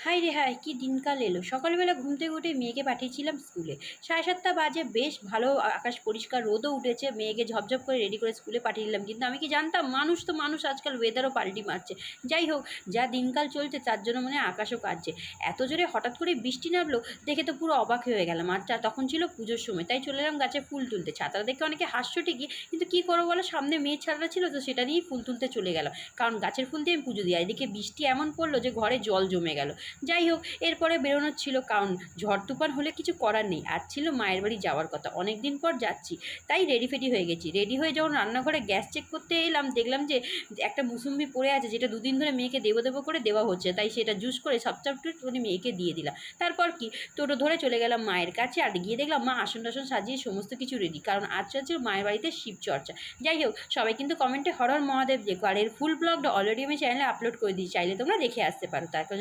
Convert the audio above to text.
High রে high, কি দিনকাল এলো! সকালবেলা ঘুম থেকে উঠে মেয়েকে পাঠিয়েছিলাম স্কুলে। 7:30 বাজে, বেশ ভালো আকাশ পরিষ্কার, রোদও উঠেছে। মেয়েকে ঝপঝপ করে রেডি করে স্কুলে পাঠিয়ে দিলাম। কিন্তু আমি কি জানতাম, মানুষ তো মানুষ, আজকাল ওয়েদারও পাল্টি মারছে। যাই হোক, যা দিনকাল চলছে তার জন্য মনে হয় আকাশও কাঁদছে। এত জোরে হঠাৎ করে বৃষ্টি নামলো, দেখে তো পুরো অবাক হয়ে গেলাম। আর তখন ছিল পুজোর সময়, তাই চলে এলাম গাছে ফুল তুলতে। ছাতাটা দেখে অনেকে হাসছো ঠিকই, কিন্তু কী করবো বলো, সামনে মেয়ের ছাতাটা ছিল, তো সেটা নিয়েই ফুল তুলতে চলে গেলাম। কারণ গাছের ফুল দিয়ে আমি পুজো দিই। আর এদিকে বৃষ্টি এমন পড়লো যে ঘরে জল জমে গেল। যাই হোক, এরপরে বেরোনোর ছিল, কারণ ঝড় তুফান হলে কিছু করার নেই। আর ছিল মায়ের বাড়ি যাওয়ার কথা, অনেক দিন পর যাচ্ছি, তাই রেডি ফেডি হয়ে গেছি। রেডি হয়ে যখন রান্নাঘরে গ্যাস চেক করতে এলাম, দেখলাম যে একটা মুসুম্বি পড়ে আছে, যেটা দুদিন ধরে মেয়েকে দেবো করে দেওয়া হচ্ছে। তাই সেটা জুস করে সবচাপটুকু মেয়েকে দিয়ে দিলাম। তারপর কি, টোটো ধরে চলে গেলাম মায়ের কাছে। আর গিয়ে দেখলাম মা আসন টাসন সাজিয়ে সমস্ত কিছু রেডি, কারণ আজ ছিল মায়ের বাড়িতে শিবচর্চা। যাই হোক, সবাই কিন্তু কমেন্টে হর হর মহাদেব দেখো। আর এর ফুল ব্লগটা অলরেডি আমি চ্যানেলে আপলোড করে দিই, চাইলে তোমরা দেখে আসতে পারো। তার কারণ